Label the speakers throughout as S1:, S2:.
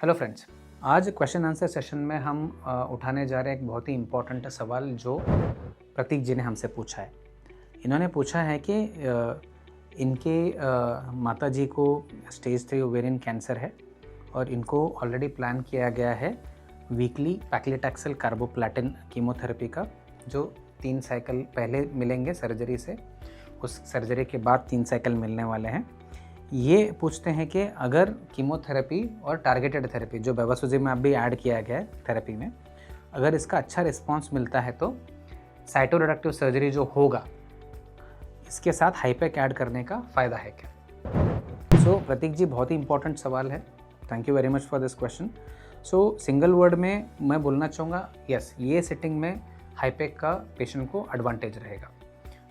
S1: Hello friends, आज question answer session में हम उठाने जा रहे हैं एक बहुत ही इम्पोर्टेंट सवाल जो प्रतीक जी ने हमसे पूछा है। इन्होंने पूछा है कि इनके माता जी को स्टेज 3 ओवेरियन कैंसर है और इनको ऑलरेडी प्लान किया गया है वीकली पैक्लिटैक्सेल कार्बोप्लाटिन कीमोथेरेपी का, जो 3 साइकिल पहले मिलेंगे सर्जरी से, उस सर्जरी के बाद 3 साइकिल मिलने वाले हैं। ये पूछते हैं कि अगर कीमोथेरेपी और टारगेटेड थेरेपी जो बेवासूजिमab भी ऐड किया गया है थेरेपी में, अगर इसका अच्छा रिस्पांस मिलता है तो साइटोरेडक्टिव सर्जरी जो होगा इसके साथ हाईपेक ऐड करने का फ़ायदा है क्या? सो प्रतीक जी, बहुत ही इंपॉर्टेंट सवाल है। Thank you very much for this question. So single word में मैं बोलना चाहूँगा, यस, ये सेटिंग में हाईपेक का पेशेंट को एडवांटेज रहेगा,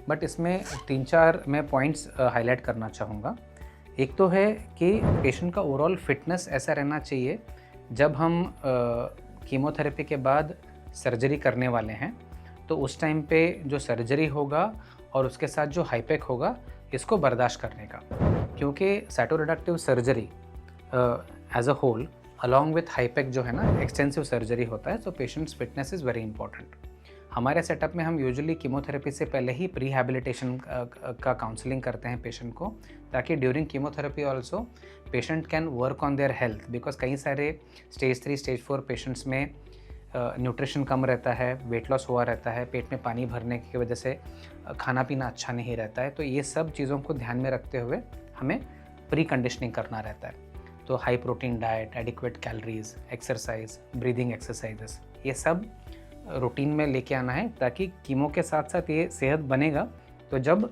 S1: बट इसमें 3-4 मैं पॉइंट्स हाईलाइट करना चाहूँगा। एक तो है कि पेशेंट का ओवरऑल फिटनेस ऐसा रहना चाहिए, जब हम कीमोथेरेपी के बाद सर्जरी करने वाले हैं तो उस टाइम पे जो सर्जरी होगा और उसके साथ जो हाईपेक होगा इसको बर्दाश्त करने का, क्योंकि cytoreductive surgery as a whole along with हाईपेक जो है ना, एक्सटेंसिव सर्जरी होता है, तो patients fitness is very important. हमारे सेटअप में हम यूजुअली कीमोथेरेपी से पहले ही प्रीहैबिलिटेशन का काउंसलिंग करते हैं पेशेंट को, ताकि during chemotherapy also patient can work on their health, because कई सारे स्टेज 3 स्टेज 4 पेशेंट्स में न्यूट्रिशन कम रहता है, वेट लॉस हुआ रहता है, पेट में पानी भरने की वजह से खाना पीना अच्छा नहीं रहता है। तो ये सब चीज़ों को ध्यान में रखते हुए हमें प्री कंडीशनिंग करना रहता है। तो high protein diet, adequate calories, exercise, breathing exercises, ये सब रूटीन में लेके आना है, ताकि कीमो के साथ साथ ये सेहत बनेगा। तो जब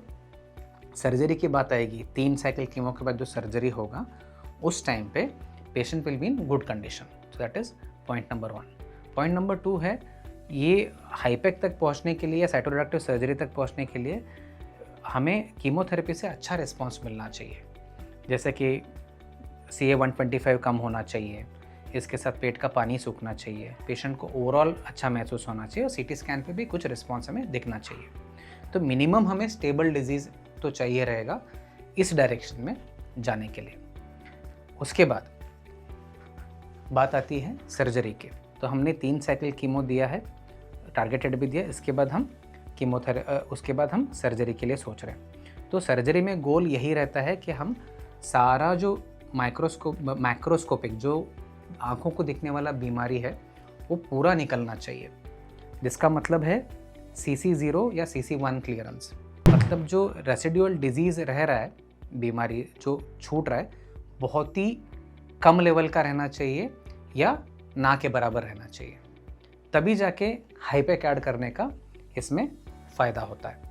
S1: सर्जरी की बात आएगी, 3 साइकिल कीमो के बाद जो सर्जरी होगा, उस टाइम पे patient will be in good condition. So that is point number 1। Point number 2 है, ये हाईपेक तक पहुंचने के लिए या साइटोरेडक्टिव सर्जरी तक पहुंचने के लिए हमें कीमोथेरेपी से अच्छा रिस्पांस मिलना चाहिए, जैसे कि CA-125 कम होना चाहिए, इसके साथ पेट का पानी सूखना चाहिए, पेशेंट को ओवरऑल अच्छा महसूस होना चाहिए और सीटी स्कैन पे भी कुछ रिस्पांस हमें दिखना चाहिए। तो मिनिमम हमें स्टेबल डिजीज़ तो चाहिए रहेगा इस डायरेक्शन में जाने के लिए। उसके बाद बात आती है सर्जरी की। तो हमने 3 साइकिल कीमो दिया है, टारगेटेड भी दिया, इसके बाद हम उसके बाद हम सर्जरी के लिए सोच रहे हैं। तो सर्जरी में गोल यही रहता है कि हम सारा जो मैक्रोस्कोपिक जो आँखों को दिखने वाला बीमारी है वो पूरा निकलना चाहिए, जिसका मतलब है CC0 या CC1 क्लियरेंस। मतलब जो रेसिडुअल डिजीज़ रह रहा है, बीमारी जो छूट रहा है, बहुत ही कम लेवल का रहना चाहिए या ना के बराबर रहना चाहिए, तभी जाके हाईपेक ऐड करने का इसमें फ़ायदा होता है।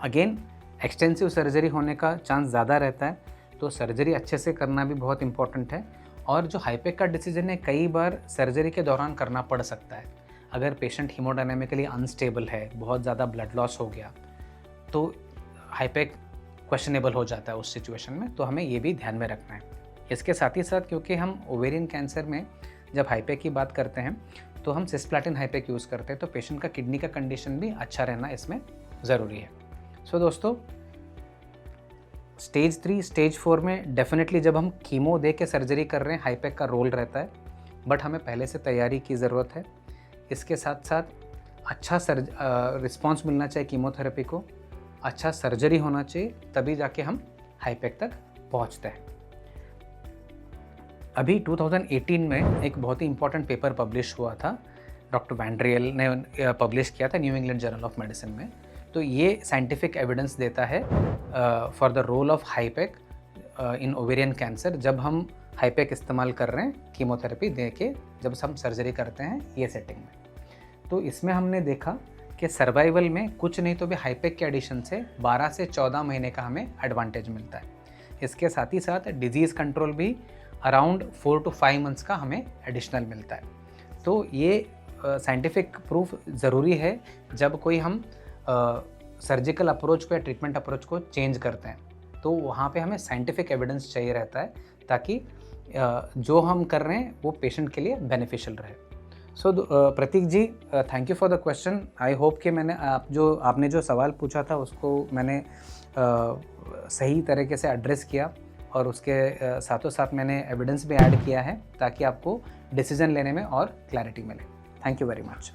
S1: अगेन, एक्सटेंसिव सर्जरी होने का चांस ज़्यादा रहता है, तो सर्जरी अच्छे से करना भी बहुत इंपॉर्टेंट है। और जो हाईपेक का डिसीजन है, कई बार सर्जरी के दौरान करना पड़ सकता है। अगर पेशेंट हीमोडायनेमिकली अनस्टेबल है, बहुत ज़्यादा ब्लड लॉस हो गया, तो हाईपेक क्वेश्चनेबल हो जाता है उस सिचुएशन में, तो हमें ये भी ध्यान में रखना है। इसके साथ ही साथ, क्योंकि हम ओवेरियन कैंसर में जब हाईपेक की बात करते हैं तो हम सिस्प्लैटिन हाईपेक यूज़ करते हैं, तो पेशेंट का किडनी का कंडीशन भी अच्छा रहना इसमें ज़रूरी है। सो दोस्तों, स्टेज 3 स्टेज 4 में डेफिनेटली जब हम कीमो दे के सर्जरी कर रहे हैं, हाईपेक का रोल रहता है, बट हमें पहले से तैयारी की ज़रूरत है। इसके साथ साथ अच्छा रिस्पांस मिलना चाहिए कीमोथेरेपी को, अच्छा सर्जरी होना चाहिए, तभी जाके हम हाईपेक तक पहुंचते हैं। अभी 2018 में एक बहुत ही इंपॉर्टेंट पेपर पब्लिश हुआ था, डॉक्टर वैंड्रियल ने पब्लिश किया था New England Journal of Medicine में। तो ये साइंटिफिक एविडेंस देता है फॉर द रोल ऑफ हाईपेक इन ओवेरियन कैंसर, जब हम हाईपेक इस्तेमाल कर रहे हैं कीमोथेरेपी दे के, जब हम सर्जरी करते हैं ये सेटिंग में। तो इसमें हमने देखा कि सर्वाइवल में कुछ नहीं तो भी हाईपेक के एडिशन से 12 से 14 महीने का हमें एडवांटेज मिलता है। इसके साथ ही साथ डिजीज़ कंट्रोल भी अराउंड 4 to 5 मंथ्स का हमें एडिशनल मिलता है। तो ये साइंटिफिक प्रूफ ज़रूरी है जब कोई हम सर्जिकल अप्रोच को या ट्रीटमेंट अप्रोच को चेंज करते हैं, तो वहाँ पे हमें साइंटिफिक एविडेंस चाहिए रहता है, ताकि जो हम कर रहे हैं वो पेशेंट के लिए बेनिफिशियल रहे। So Pratik ji, thank you for the question. I hope कि मैंने आपने जो सवाल पूछा था उसको मैंने सही तरीके से एड्रेस किया। और उसके साथों साथ मैंने एविडेंस भी ऐड किया है ताकि आपको डिसीजन लेने में और क्लैरिटी मिले। Thank you very much.